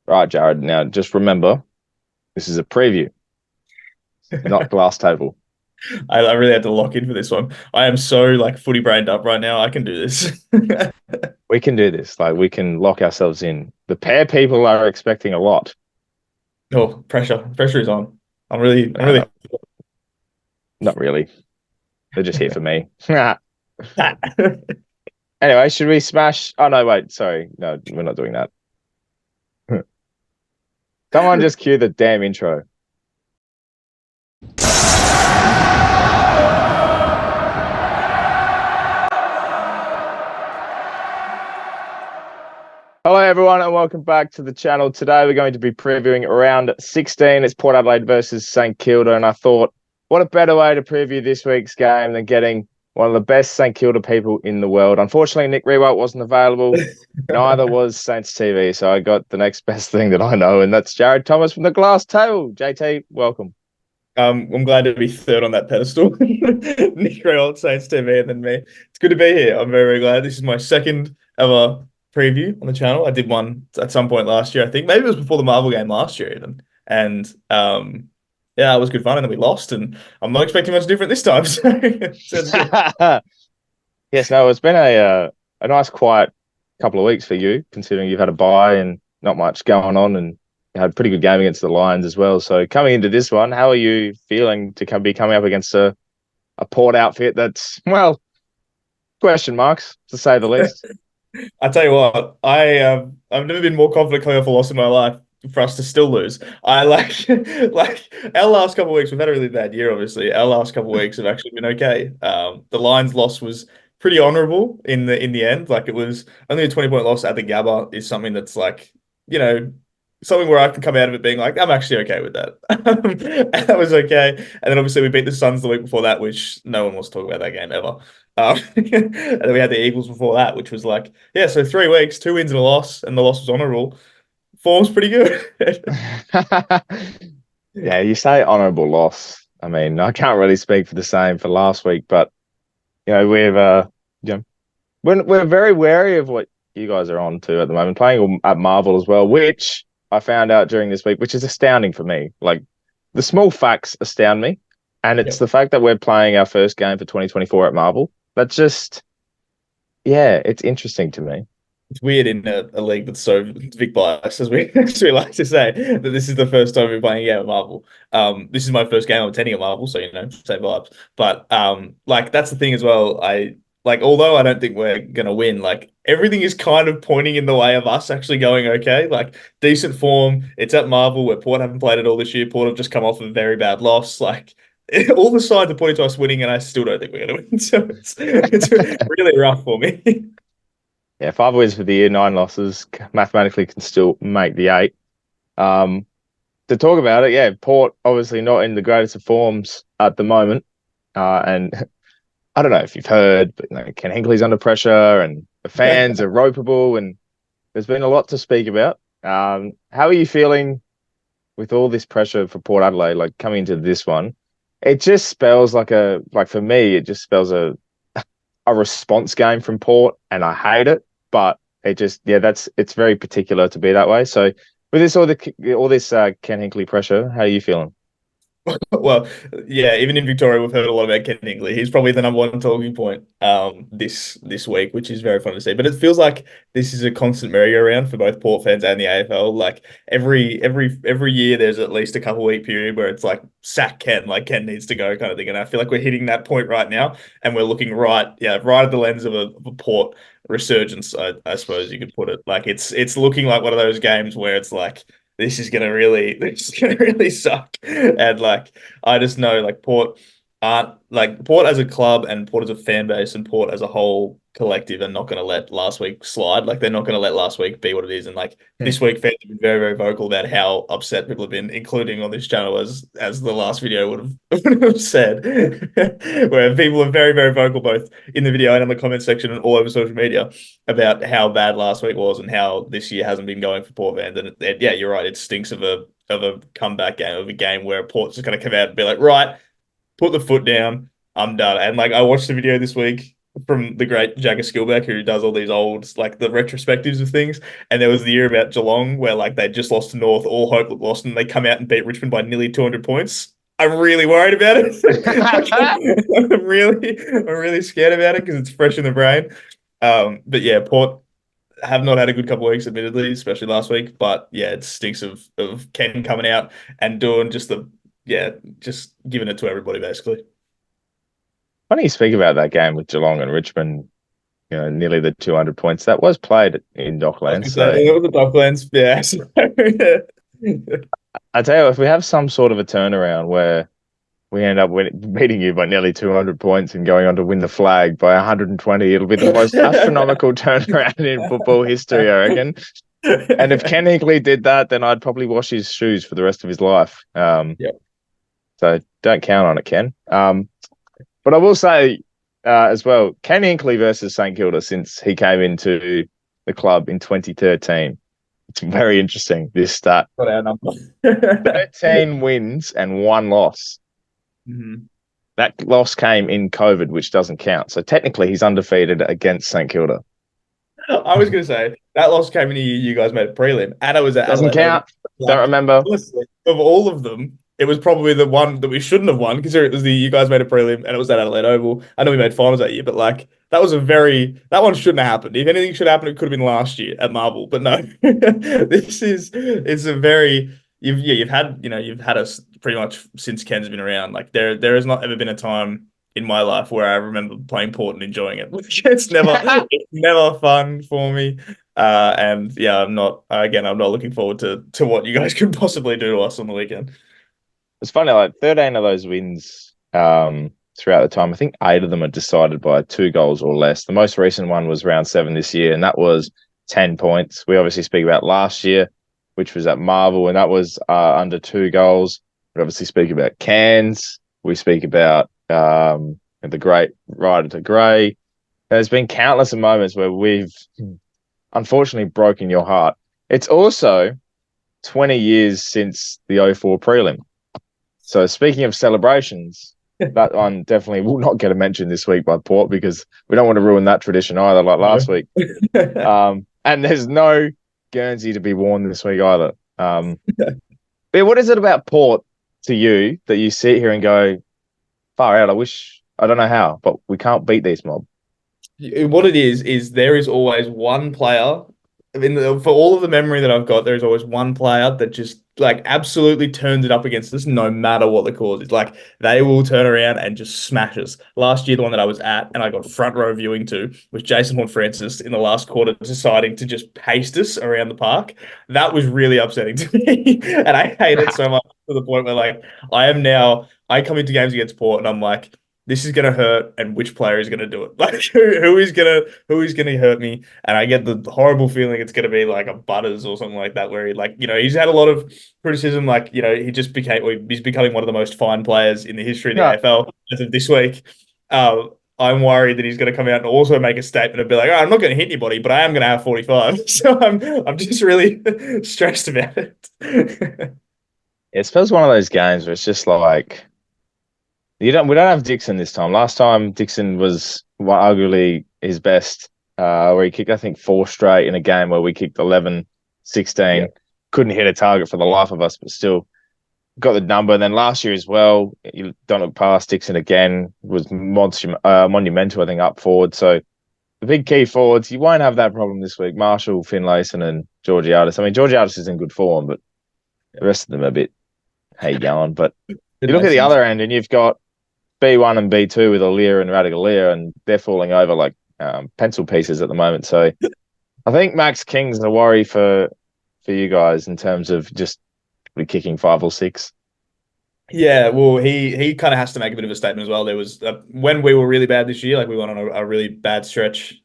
Right, Jarryd. Now, just remember, this is a preview, not glass table. I really had to lock in for this one. I am so like footy brained up right now. I can do this. We can do this. Like, we can lock ourselves in. The pair people are expecting a lot. Oh, pressure. Pressure is on. I'm No, really. not really. They're just here for me. Anyway, should we smash? Oh, no, wait. Sorry. No, we're not doing that. Someone just cue the damn intro. Hello, everyone, and welcome back to the channel. Today, we're going to be previewing round 16. It's Port Adelaide versus St Kilda, and I thought, what a better way to preview this week's game than getting one of the best St Kilda people in the world. Unfortunately, Nick Rewalt wasn't available. Neither was Saints TV, so I got the next best thing that I know, and that's Jarryd Thomas from the Glass Table. JT, welcome. I'm glad to be third on that pedestal. Nick Rewalt, Saints TV, and then me. It's good to be here. I'm very, very glad. This is my second ever preview on the channel. I did one at some point last year, I think. Maybe it was before the Marvel game last year, even. And yeah, it was good fun, and then we lost. And I'm not expecting much different this time. So it's good. Yes, no, it's been a nice quiet couple of weeks for you, considering you've had a bye and not much going on, and you had a pretty good game against the Lions as well. So coming into this one, how are you feeling to be coming up against a Port outfit that's, well, question marks to say the least? I tell you what, I've never been more confident coming off a loss in my life for us to still lose. I like like our last couple of weeks, we've had a really bad year, obviously. Our last couple of weeks have actually been okay. The Lions loss was pretty honorable in the end. Like it was only a 20-point loss at the Gabba is something that's like, you know, something where I can come out of it being like, I'm actually okay with that. And that was okay. And then obviously we beat the Suns the week before that, which no one wants to talk about that game ever. And then we had the Eagles before that, which was like, yeah, so 3 weeks, 2 wins and a loss, and the loss was honorable. Form's pretty good. Yeah, you say honourable loss. I mean, I can't really speak for the same for last week, but we've you know, we're very wary of what you guys are on to at the moment, playing at Marvel as well, which I found out during this week, which is astounding for me. Like the small facts astound me, and it's Yep. the fact that we're playing our first game for 2024 at Marvel. That's just, yeah, it's interesting to me. It's weird in a league that's so big bias, as we as we like to say, that this is the first time we're playing a game at Marvel. This is my first game I'm attending at Marvel, so same vibes. But like that's the thing as well. I like although I don't think we're gonna win, like everything is kind of pointing in the way of us actually going okay. Like decent form. It's at Marvel where Port haven't played it all this year. Port have just come off a very bad loss. Like all the signs are pointing to us winning, and I still don't think we're gonna win. So it's really rough for me. Yeah, 5 wins for the year, 9 losses. Mathematically, can still make the eight. Um, to talk about it, yeah, Port obviously not in the greatest of forms at the moment, and I don't know if you've heard, but Ken Hinkley's under pressure, and the fans are ropeable, and there's been a lot to speak about. How are you feeling with all this pressure for Port Adelaide, like coming into this one? It just spells like for me, it just spells a response game from Port, and I hate it. But it just, yeah, it's very particular to be that way. So with all this Ken Hinkley pressure, how are you feeling? Well, yeah, even in Victoria, we've heard a lot about Ken Hinkley. He's probably the number one talking point this week, which is very fun to see. But it feels like this is a constant merry-go-round for both Port fans and the AFL. Like every year, there's at least a couple week period where it's like sack Ken, like Ken needs to go kind of thing. And I feel like we're hitting that point right now, and we're looking right at the lens of a Port resurgence. I suppose you could put it. Like it's looking like one of those games where it's like this is gonna really suck. And like I just know like Port aren't like Port as a club and Port as a fan base and Port as a whole collective are not gonna let last week slide. Like they're not gonna let last week be what it is. And like Hmm. this week fans have been very, very vocal about how upset people have been, including on this channel as the last video would have said. Where people are very, very vocal both in the video and in the comment section and all over social media about how bad last week was and how this year hasn't been going for Port fans. And yeah, you're right. It stinks of a comeback game of a game where Port's just going to come out and be like, right, put the foot down. I'm done. And like I watched the video this week from the great Jagger Skillbeck, who does all these old, like the retrospectives of things. And there was the year about Geelong where like they just lost to North, all hope looked lost, and they come out and beat Richmond by nearly 200 points. I'm really worried about it. I'm really scared about it because it's fresh in the brain. But yeah, Port have not had a good couple of weeks, admittedly, especially last week. But yeah, it stinks of Ken coming out and doing just just giving it to everybody basically. Funny you speak about that game with Geelong and Richmond, nearly the 200 points. That was played in I was Docklands. gonna say So it was the Docklands, yeah. So, I tell you, if we have some sort of a turnaround where we end up beating you by nearly 200 points and going on to win the flag by 120, it'll be the most astronomical turnaround in football history, I reckon. And if Ken Hinkley did that, then I'd probably wash his shoes for the rest of his life. yeah. So don't count on it, Ken. But I will say as well, Ken Hinkley versus St Kilda since he came into the club in 2013. It's very interesting, this stat. Got our number. 13 wins and 1 loss. Mhm. That loss came in COVID, which doesn't count. So technically, he's undefeated against St Kilda. I was going to say that loss came in a year you guys made a prelim, and I was at Doesn't Adelaide Oval. count. Don't remember. Honestly, of all of them, it was probably the one that we shouldn't have won because it was the you guys made a prelim and it was at Adelaide Oval. I know we made finals that year, but like that one shouldn't have happened. If anything should happen, it could have been last year at Marvel. But no, it's a very you've had us pretty much since Ken's been around. Like there has not ever been a time in my life where I remember playing Port and enjoying it. It's never fun for me. And yeah, I'm not looking forward to what you guys could possibly do to us on the weekend. It's funny, like 13 of those wins throughout the time, I think 8 of them are decided by 2 goals or less. The most recent one was round 7 this year, and that was 10 points. We obviously speak about last year, which was at Marvel, and that was under 2 goals. We obviously speak about Cairns. We speak about the great Ryder to Grey. There's been countless of moments where we've unfortunately broken your heart. It's also 20 years since the '04 prelim. So speaking of celebrations, that one definitely will not get a mention this week by Port because we don't want to ruin that tradition either, like last week. And there's no Guernsey to be worn this week either. But what is it about Port to you that you sit here and go, far out, I don't know how, but we can't beat these mob? What it is there is always one player. For all of the memory that I've got, there's always one player that just like absolutely turns it up against us, no matter what the cause is. Like they will turn around and just smash us. Last year, the one that I was at and I got front row viewing to was Jason Horne-Francis in the last quarter deciding to just paste us around the park. That was really upsetting to me, and I hate it so much to the point where like I come into games against Port and I'm like, this is gonna hurt, and which player is gonna do it? Like who is gonna hurt me? And I get the horrible feeling it's gonna be like a Butters or something like that, where he like he's had a lot of criticism, like he's becoming one of the most fine players in the history of the No, AFL as of this week. I'm worried that he's going to come out and also make a statement and be like, oh, I'm not going to hit anybody, but I am going to have 45. So I'm just really stressed about it. it's supposed one of those games where it's just like we don't have Dixon this time. Last time Dixon was arguably his best, where he kicked I think 4 straight in a game where we kicked 11, 16. Yeah. Couldn't hit a target for the life of us, but still got the number. And then last year as well, you don't look past Dixon again, was monumental, I think, up forward. So the big key forwards, you won't have that problem this week. Marshall, Finlayson and Georgiadis. I mean, Georgiadis is in good form, but the rest of them are a bit, hey, going. But you look at the other end and you've got B1 and B2 with Alir and Radigalir, and they're falling over like pencil pieces at the moment. So I think Max King's a worry for you guys in terms of just kicking 5 or 6. Yeah, well, he kind of has to make a bit of a statement as well. There was when we were really bad this year, like we went on a really bad stretch.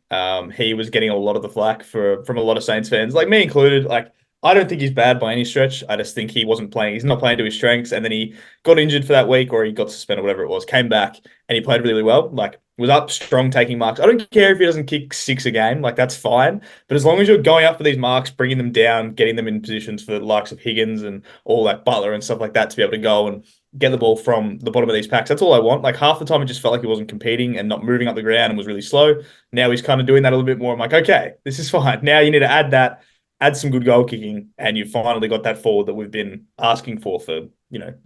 He was getting a lot of the flack from a lot of Saints fans, like me included. Like I don't think he's bad by any stretch. I just think he wasn't playing. He's not playing to his strengths. And then he got injured for that week, or he got suspended, whatever it was, came back and he played really well. Like, was up strong, taking marks. I don't care if he doesn't kick 6 a game. Like, that's fine. But as long as you're going up for these marks, bringing them down, getting them in positions for the likes of Higgins and all that Butler and stuff like that to be able to go and get the ball from the bottom of these packs. That's all I want. Like, half the time it just felt like he wasn't competing and not moving up the ground and was really slow. Now he's kind of doing that a little bit more. I'm like, okay, this is fine. Now you need to add some good goal kicking, and you finally got that forward that we've been asking for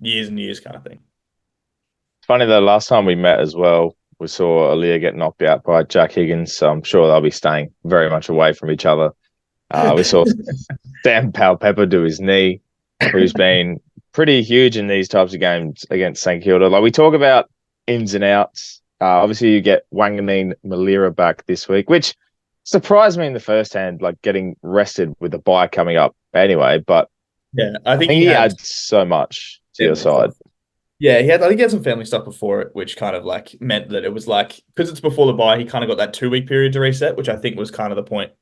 years and years, kind of thing. Funny though, last time we met as well, we saw Aaliyah get knocked out by Jack Higgins, so I'm sure they'll be staying very much away from each other. We saw Sam Powell-Pepper do his knee, who's been pretty huge in these types of games against St Kilda. Like, we talk about ins and outs. Obviously, you get Wanganeen Malira back this week, which surprised me in the first hand, like getting rested with the bye coming up anyway. But yeah, I think he adds so much to your side. Yeah, I think he had some family stuff before it, which kind of like meant that it was like, because it's before the bye, he kind of got that 2 week period to reset, which I think was kind of the point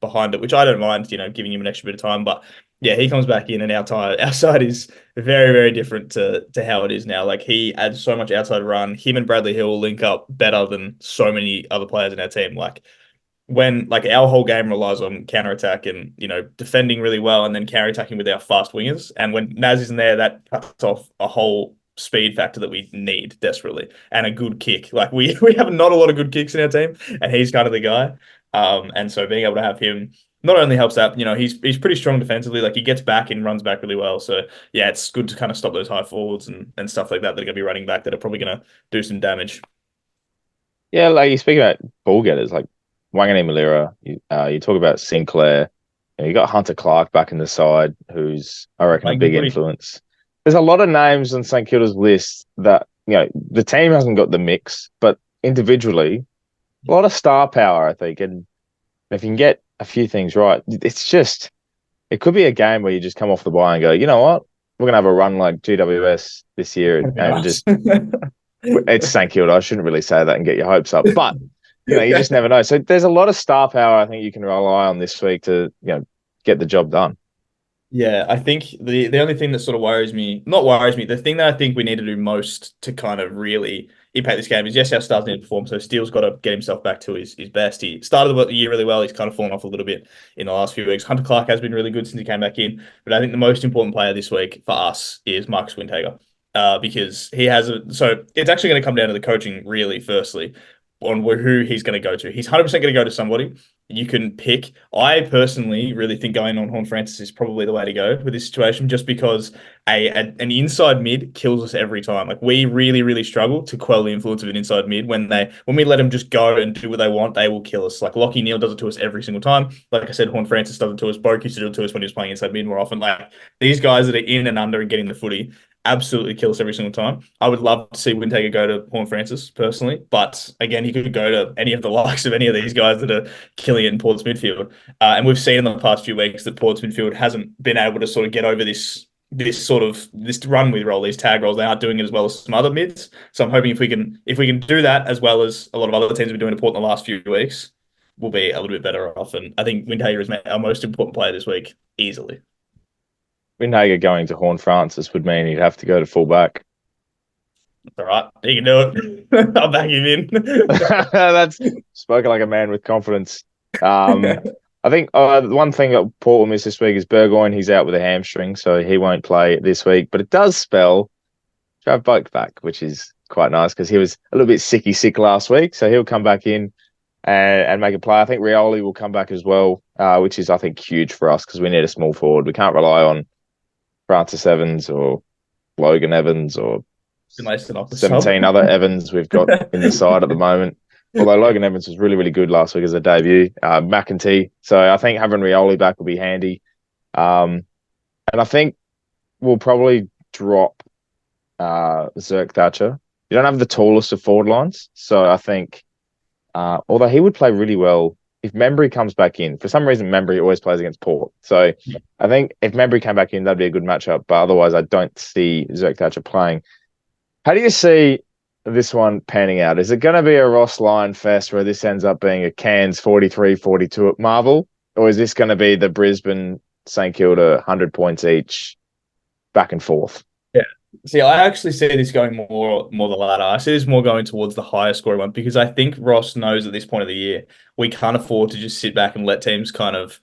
behind it, which I don't mind, giving him an extra bit of time. But yeah, he comes back in, and our side is very, very different to how it is now. Like, he adds so much outside run. Him and Bradley Hill link up better than so many other players in our team. Like, when like our whole game relies on counter attack and defending really well and then counter attacking with our fast wingers. And when Naz isn't there, that cuts off a whole speed factor that we need desperately, and a good kick. Like, we have not a lot of good kicks in our team, and he's kind of the guy. And so being able to have him not only helps out, he's pretty strong defensively. Like, he gets back and runs back really well. So yeah, it's good to kind of stop those high forwards and stuff like that that are going to be running back that are probably going to do some damage. Yeah, like you speak about ball getters, like Wanganeen Malira. You talk about Sinclair. You got Hunter Clark back in the side, who's, I reckon, a big influence. There's a lot of names on St Kilda's list that, the team hasn't got the mix, but individually, a lot of star power, I think. And if you can get a few things right, it could be a game where you just come off the bye and go, you know what? We're going to have a run like GWS this year and just, it's St Kilda. I shouldn't really say that and get your hopes up, but, you just never know. So there's a lot of star power I think you can rely on this week to, get the job done. Yeah, I think the only thing that sort of not worries me, the thing that I think we need to do most to kind of really impact this game is, yes, our stars need to perform. So Steele's got to get himself back to his best. He started the year really well. He's kind of fallen off a little bit in the last few weeks. Hunter Clark has been really good since he came back in. But I think the most important player this week for us is Marcus Windhager. Because so it's actually going to come down to the coaching, really, firstly, on who he's going to go to. He's 100% going to go to somebody. You can pick. I personally really think going on Horne-Francis is probably the way to go with this situation, just because an inside mid kills us every time. Like, we really, really struggle to quell the influence of an inside mid. When we let them just go and do what they want, they will kill us. Like, Lockie Neal does it to us every single time. Like I said, Horne-Francis does it to us. Boak used to do it to us when he was playing inside mid more often. Like, these guys that are in and under and getting the footy absolutely kill us every single time. I would love to see Windhager go to Horne-Francis personally, but again, he could go to any of the likes of any of these guys that are killing it in Port's midfield. And we've seen in the past few weeks that Port's midfield hasn't been able to sort of get over this run with roll, these tag rolls. They aren't doing it as well as some other mids. So I'm hoping if we can do that as well as a lot of other teams have been doing to Port in the last few weeks, we'll be a little bit better off. And I think Windhager is our most important player this week, easily. Windhager going to Horne-Francis would mean he'd have to go to fullback. All right, he can do it. I'll back him in. That's spoken like a man with confidence. I think one thing that Port will miss this week is Burgoyne. He's out with a hamstring, so he won't play this week. But it does spell Trav Boak back, which is quite nice because he was a little bit sick last week, so he'll come back in and make a play. I think Rioli will come back as well, which is, I think, huge for us because we need a small forward. We can't rely on Francis Evans or Logan Evans or 17 other Evans we've got in the side at the moment. Although Logan Evans was really, really good last week as a debut. McEntee. So I think having Rioli back will be handy. And I think we'll probably drop Zerk Thatcher. You don't have the tallest of forward lines. So I think, although he would play really well if Membry comes back in. For some reason, Membry always plays against Port. So I think if Membry came back in, that'd be a good matchup. But otherwise, I don't see Zerk Thatcher playing. How do you see this one panning out? Is it going to be a Ross Lyon fest where this ends up being a Cairns 43-42 at Marvel? Or is this going to be the Brisbane St Kilda 100 points each, back and forth. Yeah. See, I actually see this going more the latter. I see this more going towards the higher scoring one because I think Ross knows at this point of the year we can't afford to just sit back and let teams kind of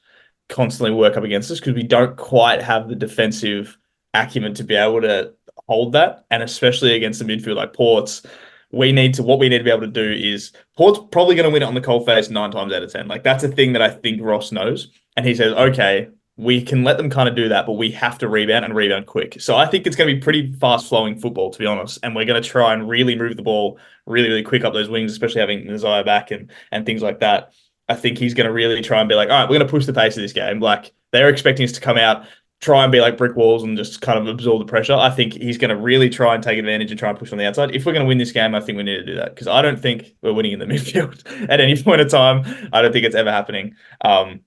constantly work up against us because we don't quite have the defensive acumen to be able to hold that. And especially against the midfield like Ports, what we need to be able to do is Port's probably going to win it on the cold face 9 times out of 10. Like that's a thing that I think Ross knows. And he says, okay, we can let them kind of do that, but we have to rebound and rebound quick. So I think it's going to be pretty fast flowing football, to be honest. And we're going to try and really move the ball really, really quick up those wings, especially having Nazaya back and things like that. I think he's going to really try and be like, all right, we're going to push the pace of this game. Like they're expecting us to come out, try and be like brick walls and just kind of absorb the pressure. I think he's going to really try and take advantage and try and push on the outside. If we're going to win this game, I think we need to do that because I don't think we're winning in the midfield at any point in time. I don't think it's ever happening. And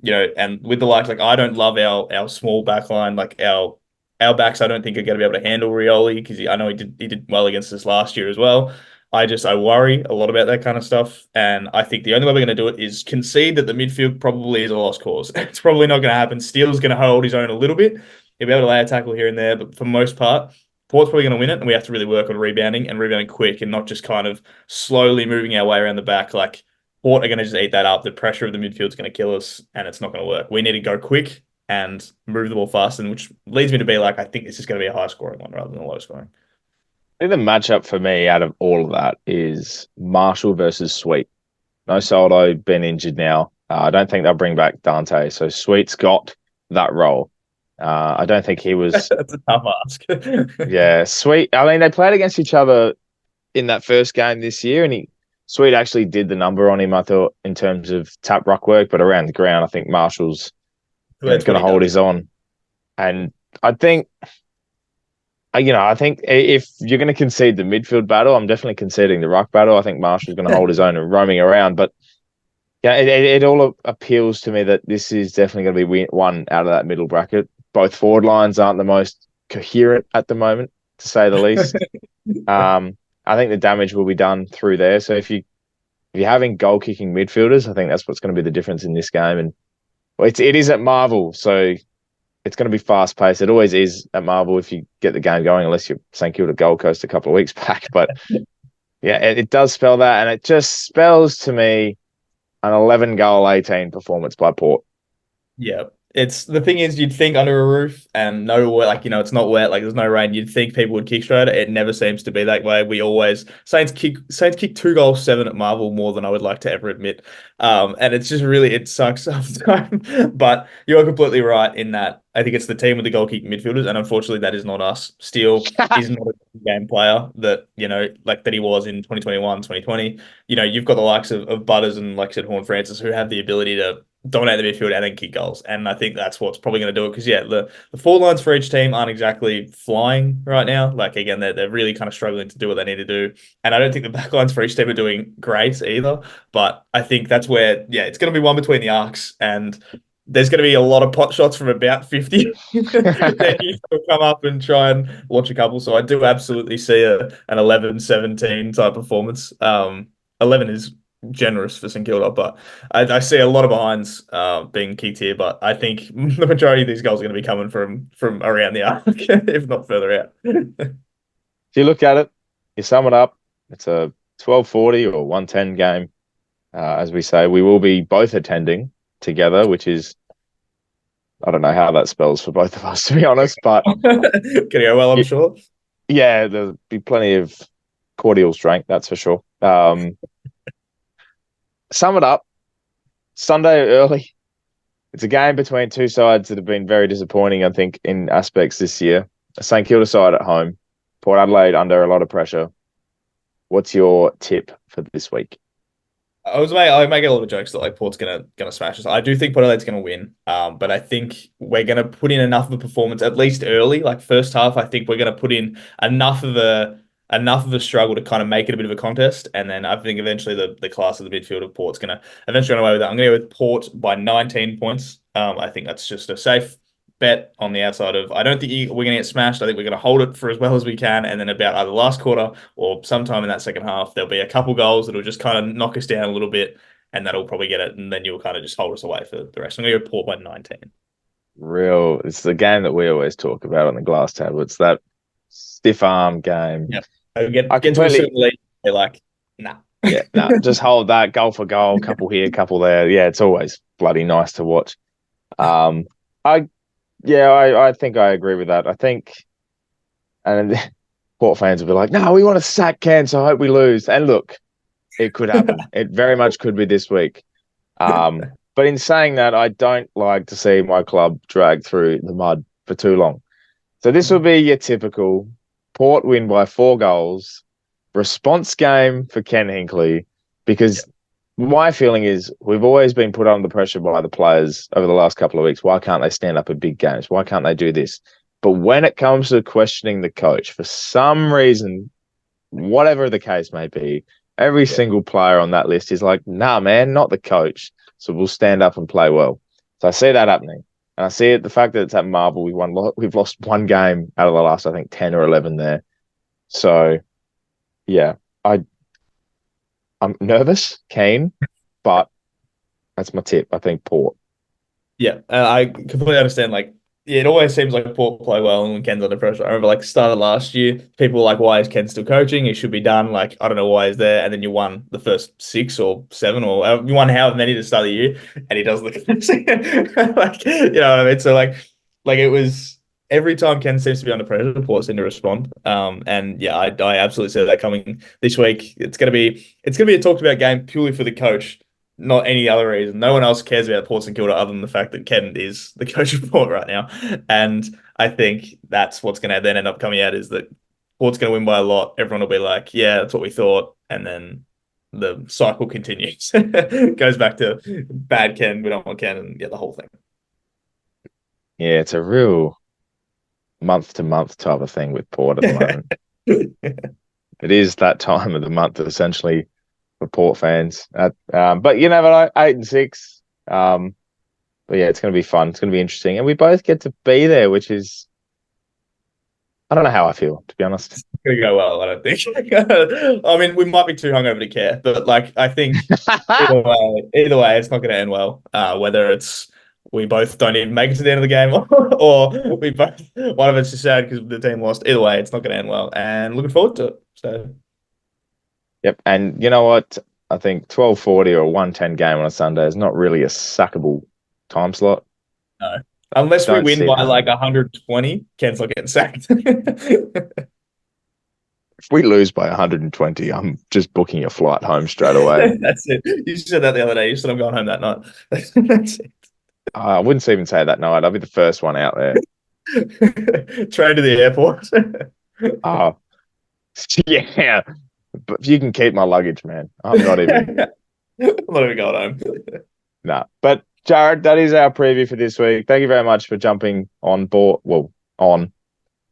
with the likes, like I don't love our small back line, like our backs. I don't think are going to be able to handle Rioli because I know he did well against us last year as well. I worry a lot about that kind of stuff. And I think the only way we're going to do it is concede that the midfield probably is a lost cause. It's probably not going to happen. Steele's going to hold his own a little bit. He'll be able to lay a tackle here and there, but for the most part, Port's probably going to win it. And we have to really work on rebounding and rebounding quick and not just kind of slowly moving our way around the back. Like Port are going to just eat that up. The pressure of the midfield is going to kill us and it's not going to work. We need to go quick and move the ball fast, and which leads me to be like, I think this is going to be a high scoring one rather than a low scoring. I think the matchup for me out of all of that is Marshall versus Sweet. No Soldo been injured now. I don't think they'll bring back Dante. So Sweet's got that role. I don't think he was. That's a tough ask. Yeah, Sweet. I mean, they played against each other in that first game this year, and Sweet actually did the number on him. I thought in terms of tap ruck work, but around the ground, I think Marshall's going to hold his own. And I think. I think if you're going to concede the midfield battle, I'm definitely conceding the ruck battle. I think Marshall's going to hold his own and roaming around. But yeah, it all appeals to me that this is definitely going to be one out of that middle bracket. Both forward lines aren't the most coherent at the moment, to say the least. I think the damage will be done through there. So if you're having goal kicking midfielders, I think that's what's going to be the difference in this game. And it is at Marvel, so it's going to be fast paced. It always is at Marvel if you get the game going, unless you're St Kilda Gold Coast a couple of weeks back. But yeah, it does spell that, and it just spells to me an 11 goal 18 performance by Port. Yeah. It's the thing is, you'd think under a roof and no, like, it's not wet, like there's no rain, you'd think people would kick straight. It never seems to be that way. We always Saints kick 2 goals 7 at Marvel more than I would like to ever admit. And it's just really, it sucks sometimes. But you are completely right in that I think it's the team with the goal kicking midfielders, and unfortunately that is not us. Steele is not a game player that, like that he was in 2021, 2020. You've got the likes of Butters and, like I said, Horn Francis, who have the ability to dominate the midfield and then kick goals. And I think that's what's probably going to do it. Because, yeah, the four lines for each team aren't exactly flying right now. Like, again, they're really kind of struggling to do what they need to do. And I don't think the back lines for each team are doing great either. But I think that's where, yeah, it's going to be one between the arcs. And there's going to be a lot of pot shots from about 50. Then you will come up and try and launch a couple. So I do absolutely see an 11-17 type performance. 11 is generous for St Kilda, but I see a lot of behinds being kicked here. But I think the majority of these goals are going to be coming from around the arc, if not further out. If you look at it, you sum it up, it's a 12:40 or 1:10 game. As we say, we will be both attending together, which is, I don't know how that spells for both of us, to be honest, but Gonna go well, I'm sure. Yeah, there'll be plenty of cordial strength, that's for sure. Sum it up, Sunday early. It's a game between two sides that have been very disappointing, I think, in aspects this year. A St Kilda side at home, Port Adelaide under a lot of pressure. What's your tip for this week? I make a lot of jokes that like Port's gonna smash us. I do think Port Adelaide's gonna win, but I think we're gonna put in enough of a performance at least early, like first half. I think we're gonna put in enough of a struggle to kind of make it a bit of a contest, and then I think eventually the class of the midfield of Port's gonna eventually run away with that. I'm gonna go with Port by 19 points. I think that's just a safe bet on the outside of, I don't think we're going to get smashed. I think we're going to hold it for as well as we can. And then about either last quarter or sometime in that second half, there'll be a couple goals that'll just kind of knock us down a little bit, and that'll probably get it. And then you'll kind of just hold us away for the rest. I'm going to go Port by 19. real. It's the game that we always talk about on the glass table. It's that stiff arm game. Yeah. So get I get to a completely, certain league, they're like, nah. yeah, no, just hold that goal for goal, couple here, couple there. Yeah, it's always bloody nice to watch. Um, I yeah, I think I agree with that. I think, and Port fans will be like, no, we want to sack Ken, so I hope we lose. And look, it could happen. It very much could be this week. But in saying that, I don't like to see my club drag through the mud for too long. So this will be your typical Port win by 4 goals, response game for Ken Hinkley, Yeah. because my feeling is we've always been put under pressure by the players over the last couple of weeks. Why can't they stand up in big games? Why can't they do this? But when it comes to questioning the coach, for some reason, whatever the case may be, every Yeah. single player on that list is like, nah, man, not the coach. So we'll stand up and play well. So I see that happening. And I see it, the fact that it's at Marvel, we've lost 1 game out of the last, I think, 10 or 11 there. So yeah, I I'm nervous, keen, but that's my tip. I think Port. Yeah, I completely understand. Like, yeah, it always seems like Port play well and when Ken's under pressure. I remember, like, start of last year, people were like, "Why is Ken still coaching? He should be done." Like, I don't know why he's there. And then you won the first 6 or 7, or you won however many to start the year, and he does look like, you know what I mean. So like it was every time Ken seems to be under pressure, Port seem to respond. And yeah, I absolutely see that coming this week. It's gonna be a talked about game purely for the coach, not any other reason. No one else cares about Port St Kilda other than the fact that Ken is the coach of Port right now. And I think that's what's going to then end up coming out is that Port's going to win by a lot. Everyone will be like, yeah, that's what we thought. And then the cycle continues. Goes back to bad Ken, we don't want Ken, and get the whole thing. Yeah, it's a real month to month type of thing with Port at the moment. It is that time of the month, essentially, for Port fans. But you never know, 8-6. But yeah, it's going to be fun. It's going to be interesting, and we both get to be there, which is I don't know how I feel, to be honest. Gonna go well, I don't think. I mean, we might be too hungover to care, but like I think either way, it's not going to end well. Whether it's we both don't even make it to the end of the game, or we both one of us is sad because the team lost. Either way, it's not going to end well, and looking forward to it. So Yep, and you know what? I think 12:40 or a 1:10 game on a Sunday is not really a sackable time slot. no, unless we Don't win see it by like happening. 120, Ken's not getting sacked. If we lose by 120, I'm just booking a flight home straight away. That's it. You said that the other day. You said I'm going home that night. That's I wouldn't even say that night. I'll be the first one out there. it. Train to the airport. Oh, yeah. But if you can keep my luggage, man, I'm not even. I'm not even going home. Nah. But Jarryd, that is our preview for this week. Thank you very much for jumping on board. Well, on.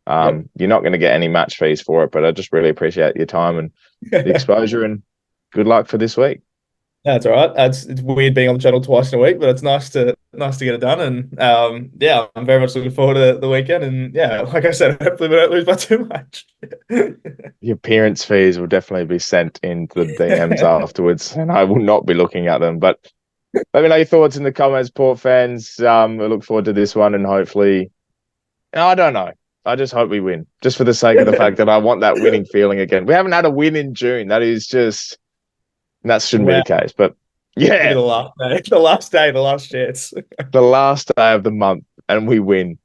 Yep. You're not going to get any match fees for it, but I just really appreciate your time and the exposure. And good luck for this week. That's all right. It's weird being on the channel twice in a week, but it's nice to get it done. And yeah, I'm very much looking forward to the weekend. And yeah, like I said, hopefully we don't lose by too much. Your appearance fees will definitely be sent into the DMs afterwards, and I will not be looking at them. But let me know your thoughts in the comments, Port fans. I look forward to this one, and hopefully, I don't know. I just hope we win, just for the sake of the fact that I want that winning feeling again. We haven't had a win in June. That shouldn't be Wow, the case. But it'll be yeah, the last day, the last day, the last chance. the last day of the month, and we win.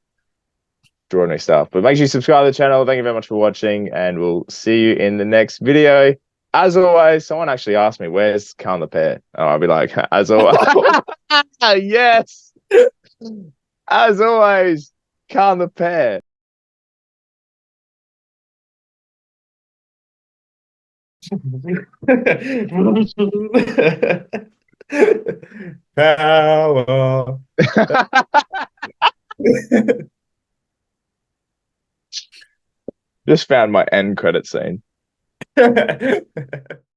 Extraordinary stuff. But make sure you subscribe to the channel. Thank you very much for watching, and we'll see you in the next video. As always, someone actually asked me, where's ThePear? And I'll be like, as always. Yes. As always, ThePear. Power. Just found my end credit scene.